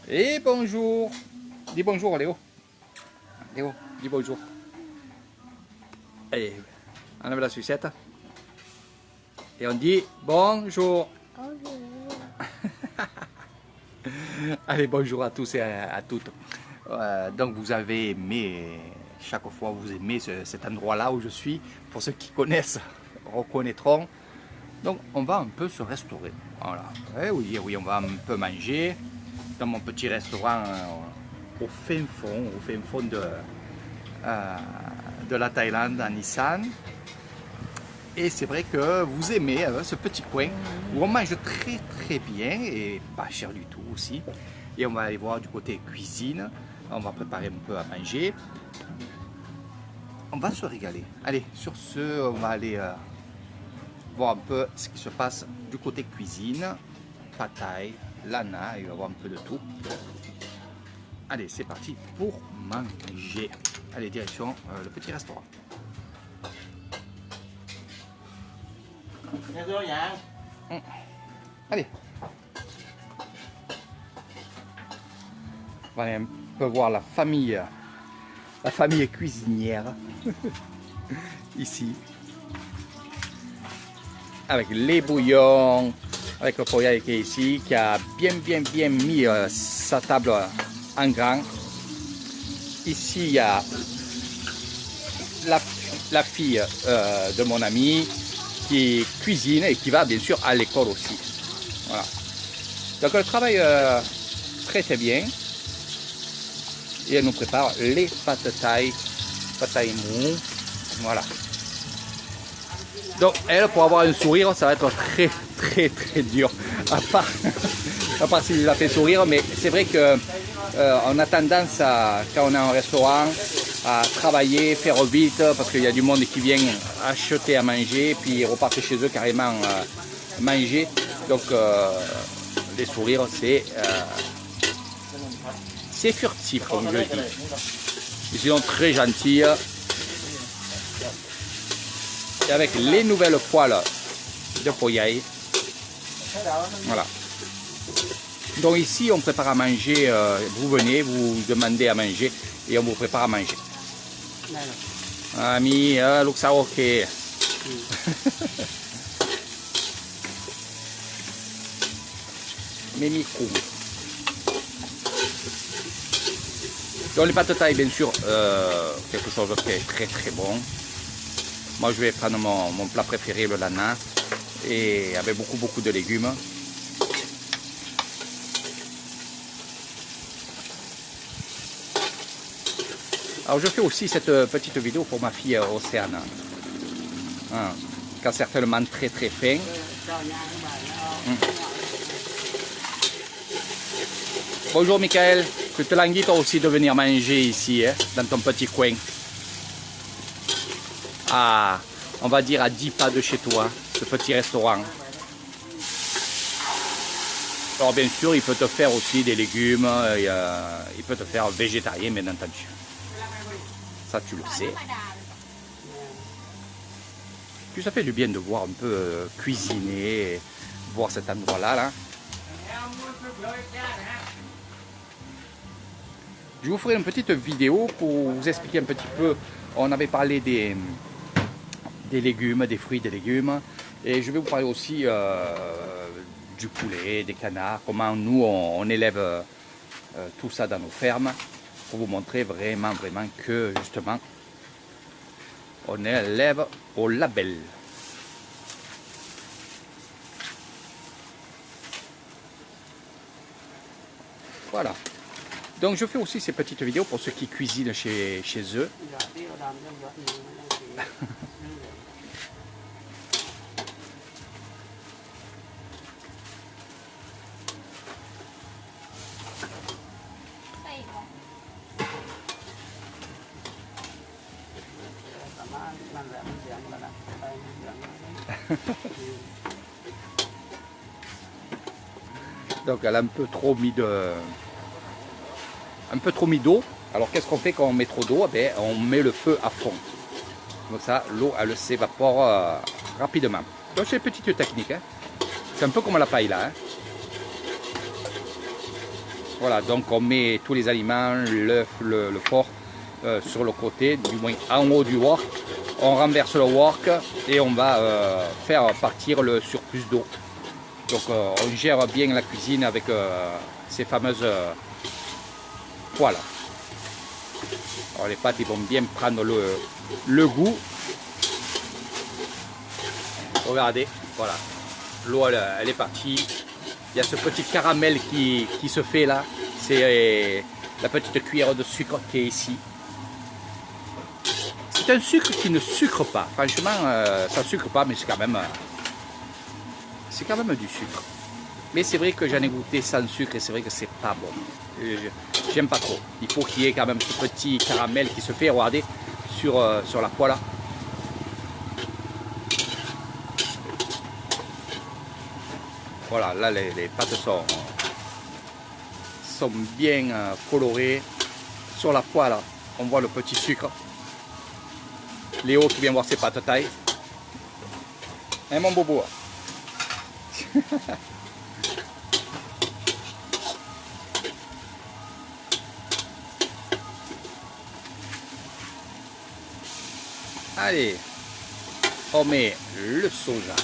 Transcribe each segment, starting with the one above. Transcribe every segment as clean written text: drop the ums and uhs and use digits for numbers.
Et bonjour. Dis bonjour Léo. Léo, dis bonjour. Allez, enlève la sucette. Et on dit bonjour. Bonjour. Allez, bonjour à tous et à toutes. Donc vous avez aimé, chaque fois vous aimez cet endroit-là où je suis. Pour ceux qui connaissent, reconnaîtront. Donc on va un peu se restaurer. Voilà. Oui, oui, on va un peu manger dans mon petit restaurant au fin fond de la Thaïlande, à Nissan. Et c'est vrai que vous aimez ce petit coin où on mange très très bien et pas cher du tout aussi. Et on va aller voir du côté cuisine. On va préparer un peu à manger. On va se régaler. Allez, sur ce, on va aller voir un peu ce qui se passe du côté cuisine. Pad Thai, Lana, il va y avoir un peu de tout. Allez, c'est parti pour manger. Allez, direction le petit restaurant. Allez. On va aller un peu voir la famille cuisinière ici. Avec les bouillons, avec le poya qui est ici, qui a bien mis sa table en grand. Ici, il y a la fille de mon ami qui cuisine et qui va bien sûr à l'école aussi. Voilà. Donc elle travaille très bien. Et elle nous prépare les pâtes thaï mou. Voilà. Donc elle, pour avoir un sourire, ça va être très dur. À part s'il la fait sourire, mais c'est vrai que on a tendance quand on est en restaurant, à travailler, faire vite, parce qu'il y a du monde qui vient acheter à manger, puis ils repartent chez eux carrément manger. Donc les sourires, c'est furtif, comme je dis. Ils sont très gentils. Et avec les nouvelles poêles de poyaï. Voilà. Donc ici, on prépare à manger. Vous venez, vous demandez à manger et on vous prépare à manger. Ami, look ça ok. Mimi cool. Donc les pâtes thaï, bien sûr, quelque chose qui est très bon. Moi je vais prendre mon plat préféré, le lana, et avec beaucoup de légumes. Alors je fais aussi cette petite vidéo pour ma fille Océane, qui a certainement très faim. Bonjour Michael, je te languis toi aussi de venir manger ici, dans ton petit coin. On va dire à 10 pas de chez toi, ce petit restaurant. Alors bien sûr, il peut te faire aussi des légumes, il peut te faire végétarien bien entendu. Ça tu le sais. Puis ça fait du bien de voir un peu cuisiner, voir cet endroit-là. Là. Je vous ferai une petite vidéo pour vous expliquer un petit peu. On avait parlé des légumes, des fruits, des légumes. Et je vais vous parler aussi du poulet, des canards, comment nous on élève tout ça dans nos fermes. Pour vous montrer vraiment que justement on élève au label. Voilà. Donc je fais aussi ces petites vidéos pour ceux qui cuisinent chez eux. Donc elle a un peu trop mis d'eau. Alors qu'est-ce qu'on fait quand on met trop d'eau? On met le feu à fond. Comme ça, l'eau elle s'évapore rapidement. Donc c'est une petite technique. C'est un peu comme la paella. Voilà, donc on met tous les aliments, l'œuf, le porc sur le côté, du moins en haut du wok. On renverse le wok et on va faire partir le surplus d'eau. Donc on gère bien la cuisine avec ces fameuses poêles. Alors les pâtes ils vont bien prendre le goût. Regardez, voilà, l'eau elle est partie. Il y a ce petit caramel qui se fait là. C'est la petite cuillère de sucre qui est ici. C'est un sucre qui ne sucre pas. Franchement, ça ne sucre pas, mais c'est quand même du sucre. Mais c'est vrai que j'en ai goûté sans sucre et c'est vrai que c'est pas bon. J'aime pas trop. Il faut qu'il y ait quand même ce petit caramel qui se fait, regardez, sur la poêle. Voilà, là les pâtes sont bien colorées. Sur la poêle, on voit le petit sucre. Léo qui vient voir ses pâtes taille. Hein mon bobo? Allez, on met le soja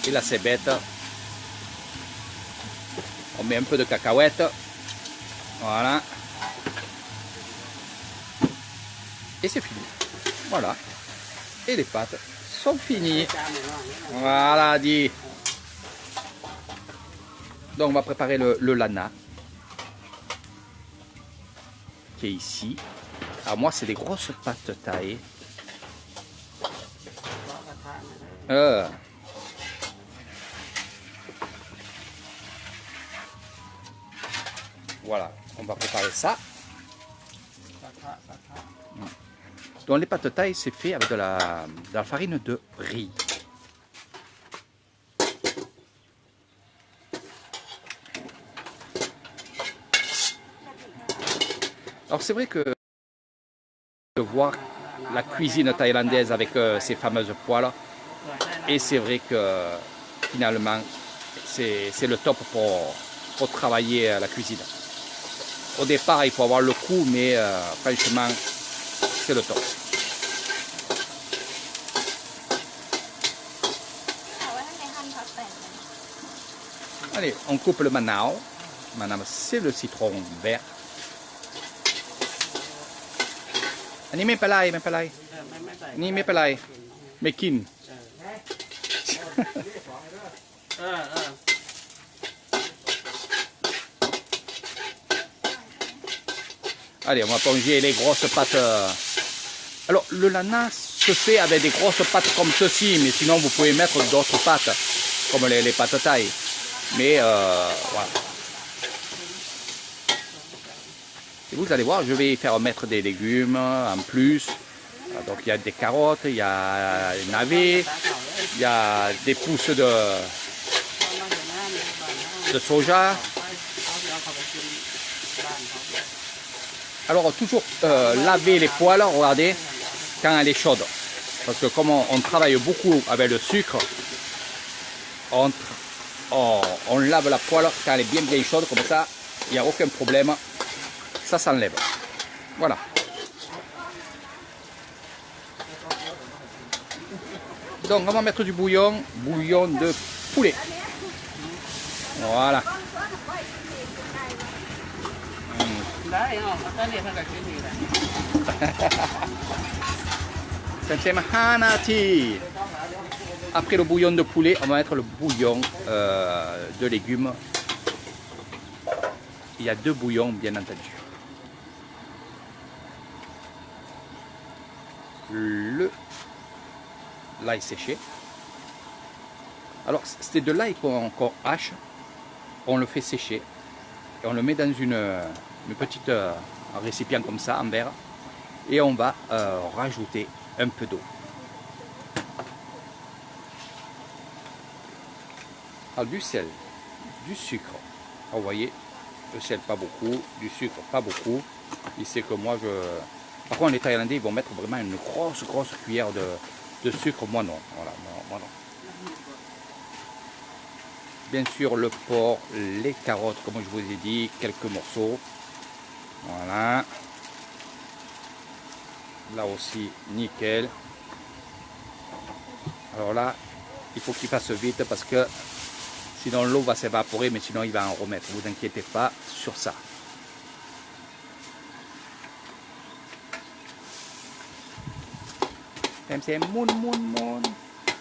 et la cébette. On met un peu de cacahuètes. Voilà. Et c'est fini. Voilà. Et les pâtes sont finies. Voilà, dit. Donc on va préparer le lana qui est ici. Alors moi c'est des grosses pâtes taillées. Voilà, on va préparer ça. Donc les pâtes taille c'est fait avec de la farine de riz. Alors c'est vrai que de voir la cuisine thaïlandaise avec ces fameuses poêles, et c'est vrai que finalement c'est le top pour travailler la cuisine. Au départ il faut avoir le coup, mais franchement c'est le top. Allez, on coupe le manao. Manao c'est le citron vert.อันนี้ไม่เป็นไรไม่เป็นไรนี่ไม่เป็นไรไม่กิน Allez, on va plonger les grosses pâtes. Alors, le lana se fait avec des grosses pâtes comme ceci, mais sinon vous pouvez mettre d'autres pâtes, comme les pâtes thaï. Mais voilà. Et vous allez voir, je vais faire mettre des légumes en plus. Donc il y a des carottes, il y a des navets, il y a des pousses de soja. Alors toujours laver les poêles, regardez, quand elle est chaude. Parce que comme on travaille beaucoup avec le sucre, on lave la poêle quand elle est bien chaude, comme ça, il n'y a aucun problème. Ça s'enlève. Voilà. Donc on va mettre du bouillon de poulet. Voilà. Après le bouillon de poulet, on va mettre le bouillon de légumes. Il y a deux bouillons bien entendu. L'ail séché. Alors c'est de l'ail qu'on hache, on le fait sécher et on le met dans une petite récipient comme ça en verre et on va rajouter un peu d'eau. Alors du sel, du sucre. Alors, vous voyez, le sel pas beaucoup, du sucre pas beaucoup. Il sait que moi Par contre les Thaïlandais ils vont mettre vraiment une grosse cuillère de sucre, moi non. Voilà, moi non. bien sûr le porc, les carottes, comme je vous ai dit, quelques morceaux. Voilà. Là aussi, nickel. Alors là, il faut qu'il fasse vite parce que sinon l'eau va s'évaporer, mais sinon il va en remettre. Ne vous inquiétez pas sur ça. C'est moon.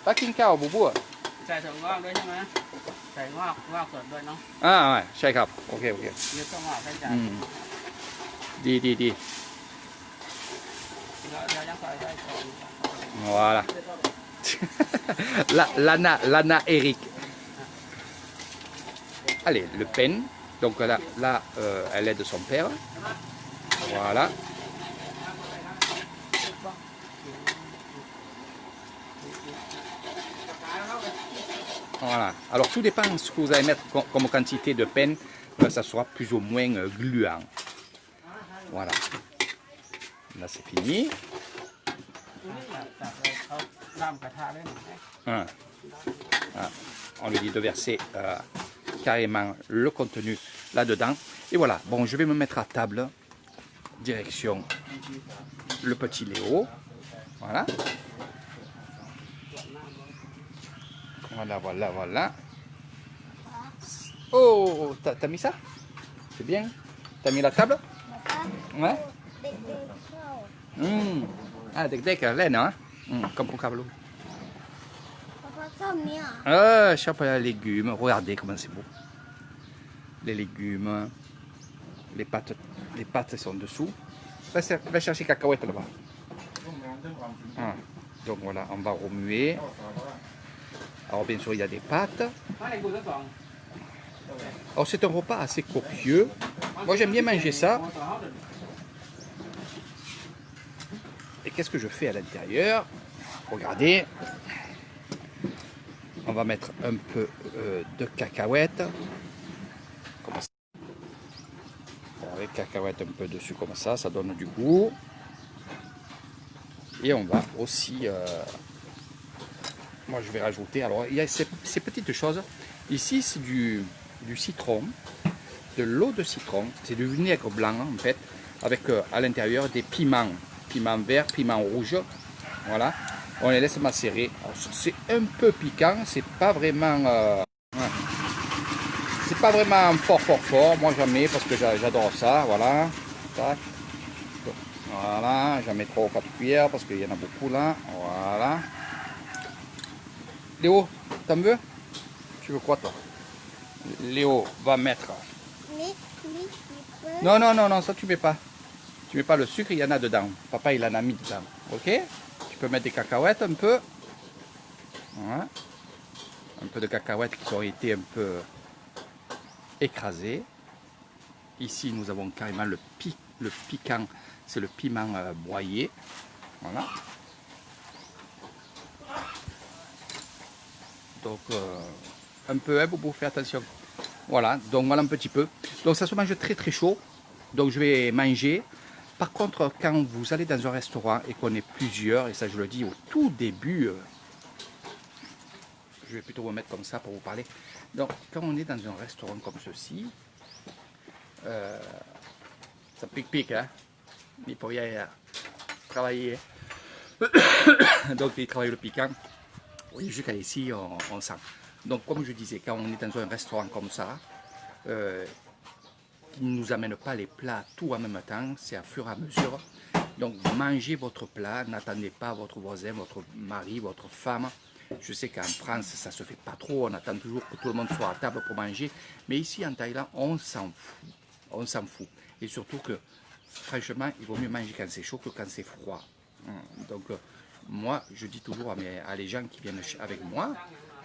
Pas qu'une cow, boubou. ใส่ถั่วงอกด้วยใช่ไหมใส่งอกสดด้วยเนาะ Ah ouais, ใช่ครับ ok. เยอะต้องงอกให้จาน ดี เรายังใส่ได้ก่อน Voilà. Lana Eric. Allez, le pen. Donc là elle est de son père. Voilà. Voilà. Alors tout dépend de ce que vous allez mettre comme quantité de pen. Ça sera plus ou moins gluant. Voilà. Là c'est fini. เขาล่ำกระทะได้หน่อย On lui dit de verser carrément le contenu là-dedans. Et voilà, bon, je vais me mettre à table. Direction le petit Léo. Voilà. Voilà. Oh, t'as mis ça? C'est bien. T'as mis la table? Ouais. Ah, dek, laine, hein? Comme pour Carlo. Chope les légumes. Regardez comment c'est beau. Les légumes. Les pâtes sont dessous. Va chercher cacahuètes là-bas. Donc voilà, on va remuer. Alors bien sûr, il y a des pâtes. Alors c'est un repas assez copieux. Moi j'aime bien manger ça. Et qu'est-ce que je fais à l'intérieur? Regardez. On va mettre un peu de cacahuètes. Comme ça. Avec cacahuètes un peu dessus comme ça donne du goût. Et on va aussi... moi je vais rajouter... Alors il y a ces petites choses. Ici c'est du citron. De l'eau de citron. C'est du vinaigre blanc en fait. Avec à l'intérieur des piments. Piment vert, piment rouge. Voilà. On les laisse macérer. C'est un peu piquant, c'est pas vraiment c'est pas vraiment fort. Moi jamais parce que j'adore ça. Voilà. Tac. Voilà, j'en mets 3 ou 4 cuillères parce qu'il y en a beaucoup là. Voilà. Léo, t'en veux? Tu veux quoi toi? Léo va mettre. Non, ça tu mets pas. Tu mets pas le sucre, il y en a dedans. Papa il en a mis dedans. Ok? Tu peux mettre des cacahuètes un peu. Voilà. Un peu de cacahuètes qui ont été un peu écrasées. Ici nous avons carrément le piquant, c'est le piment broyé. Voilà. Donc un peu, Boubou, fais attention. Voilà, donc voilà un petit peu. Donc ça se mange très chaud. Donc je vais manger. Par contre, quand vous allez dans un restaurant et qu'on est plusieurs, et ça je le dis au tout début, je vais plutôt vous mettre comme ça pour vous parler. Donc quand on est dans un restaurant comme ceci, ça pique, hein. Il faut y aller travailler. Donc il travaille le piquant. Oui, jusqu'à ici, on sent. Donc comme je disais, quand on est dans un restaurant comme ça, qui ne nous amène pas les plats tout en même temps, c'est à fur et à mesure. Donc mangez votre plat, n'attendez pas votre voisin, votre mari, votre femme. Je sais qu'en France ça se fait pas trop, on attend toujours que tout le monde soit à table pour manger. Mais ici en Thaïlande, on s'en fout. On s'en fout. Et surtout que, franchement, il vaut mieux manger quand c'est chaud que quand c'est froid. Donc moi, je dis toujours à les gens qui viennent avec moi,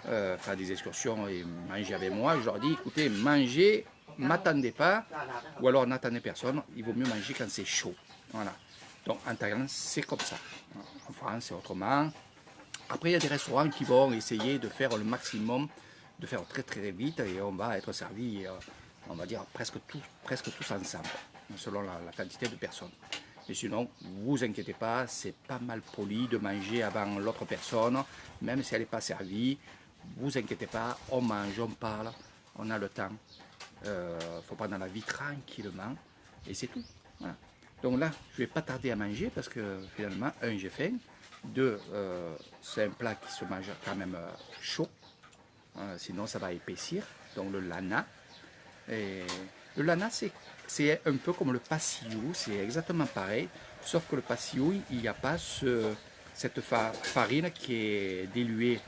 faire des excursions et manger avec moi, je leur dis, écoutez, mangez, m'attendez pas, ou alors n'attendez personne, il vaut mieux manger quand c'est chaud. Voilà. Donc en Thaïlande, c'est comme ça. En France, c'est autrement. Après, il y a des restaurants qui vont essayer de faire le maximum, de faire très vite, et on va être servi, on va dire, presque tous ensemble, selon la quantité de personnes. Mais sinon, vous inquiétez pas, c'est pas mal poli de manger avant l'autre personne, même si elle n'est pas servie. vous inquiétez pas, on mange, on parle, on a le temps. Faut prendre la vie tranquillement et c'est tout. Voilà. Donc là, je vais pas tarder à manger parce que finalement, un, j'ai faim. Deux, c'est un plat qui se mange quand même chaud. Sinon, ça va épaissir. Donc le lana. Et le lana, c'est un peu comme le pasillou, c'est exactement pareil. Sauf que le pasillou, il n'y a pas cette farine qui est diluée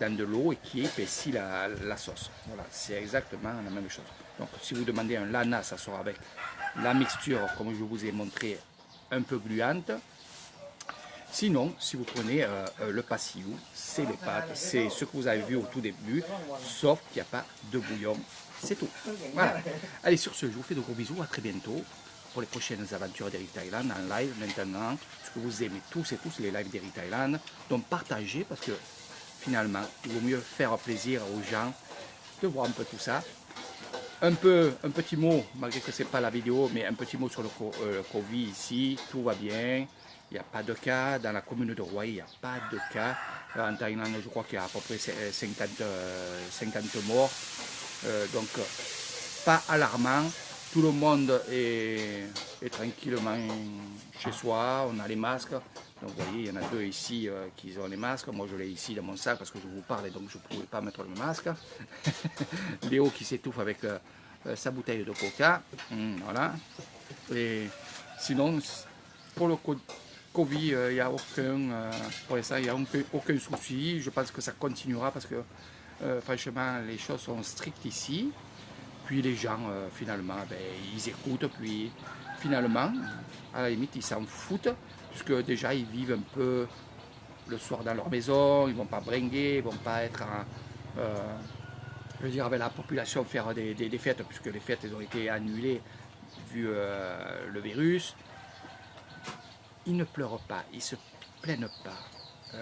dans de l'eau et qui épaissit la sauce. Voilà, c'est exactement la même chose. Donc si vous demandez un lana, ça sera avec la mixture, comme je vous ai montré, un peu gluante. Sinon, si vous prenez le pasillou, c'est les pâtes, c'est ce que vous avez vu au tout début, sauf qu'il n'y a pas de bouillon, c'est tout. Voilà. Allez, sur ce, je vous fais de gros bisous, à très bientôt pour les prochaines aventures d'Eric Thailand en live. Maintenant, ce que vous aimez tous et tous, les lives d'Eric Thailand, donc partagez parce que finalement, il vaut mieux faire plaisir aux gens de voir un peu tout ça. Un petit mot, malgré que ce n'est pas la vidéo, mais un petit mot sur le Covid ici, tout va bien. Il n'y a pas de cas. Dans la commune de Roy, il n'y a pas de cas. En Thaïlande, je crois qu'il y a à peu près 50 morts. Donc, pas alarmant. Tout le monde est tranquillement chez soi. On a les masques. Donc, vous voyez, il y en a deux ici qui ont les masques. Moi, je l'ai ici dans mon sac parce que je vous parle et donc je ne pouvais pas mettre le masque. Léo qui s'étouffe avec sa bouteille de coca. Voilà. Et sinon, pour le Covid, il n'y a aucun, pour l'instant, il n'y a aucun souci. Je pense que ça continuera parce que franchement, les choses sont strictes ici. Puis les gens, finalement, ben, ils écoutent. Puis finalement, à la limite, ils s'en foutent. Puisque déjà, ils vivent un peu le soir dans leur maison. Ils ne vont pas bringuer, ils ne vont pas être je veux dire, avec la population faire des fêtes. Puisque les fêtes, elles ont été annulées vu le virus. Ils ne pleurent pas, ils ne se plaignent pas.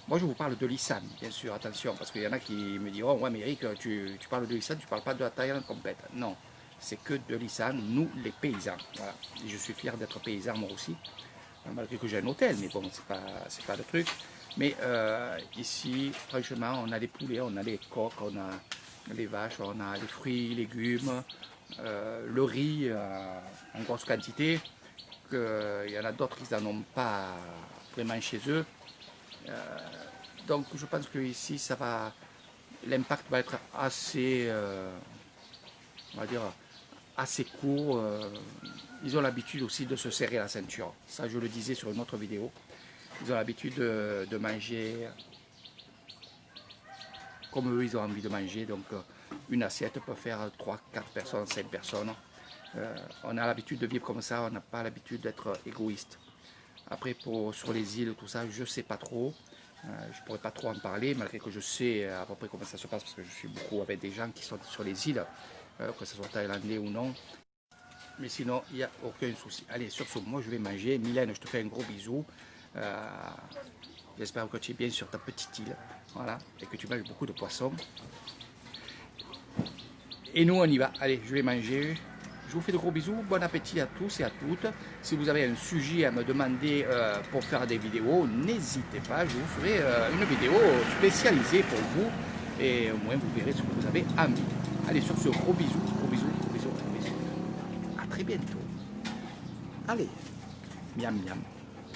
Moi, je vous parle de l'Issan, bien sûr, attention, parce qu'il y en a qui me diront, ouais, mais Eric, tu parles de l'Issan, tu ne parle pas de la Thaïlande complète. Non, c'est que de l'Issan, nous, les paysans. Voilà. Et je suis fier d'être paysan, moi aussi, malgré que j'ai un hôtel, mais bon, c'est pas le truc. Mais ici, franchement, on a les poulets, on a les coqs, on a les vaches, on a les fruits, légumes, le riz en grosse quantité. Il y en a d'autres qui n'en ont pas vraiment chez eux. Donc je pense que ici l'impact va être assez, on va dire, assez court. Ils ont l'habitude aussi de se serrer la ceinture. Ça, je le disais sur une autre vidéo. Ils ont l'habitude de manger comme eux, ils ont envie de manger. Donc une assiette peut faire 3, 4 personnes, 5 personnes. On a l'habitude de vivre comme ça, on n'a pas l'habitude d'être égoïste. Après, sur les îles, tout ça, je ne sais pas trop. Je ne pourrais pas trop en parler, malgré que je sais à peu près comment ça se passe, parce que je suis beaucoup avec des gens qui sont sur les îles, que ce soit thaïlandais ou non. Mais sinon, il n'y a aucun souci. Allez, sur ce, moi je vais manger. Mylène, je te fais un gros bisou. J'espère que tu es bien sur ta petite île, voilà, et que tu manges beaucoup de poissons. Et nous, on y va. Allez, je vais manger. Je vous fais de gros bisous, bon appétit à tous et à toutes. Si vous avez un sujet à me demander pour faire des vidéos, n'hésitez pas, je vous ferai une vidéo spécialisée pour vous. Et au moins vous verrez ce que vous avez envie. Allez, sur ce, gros bisous, gros bisous, gros bisous, gros bisous. À très bientôt. Allez, miam miam.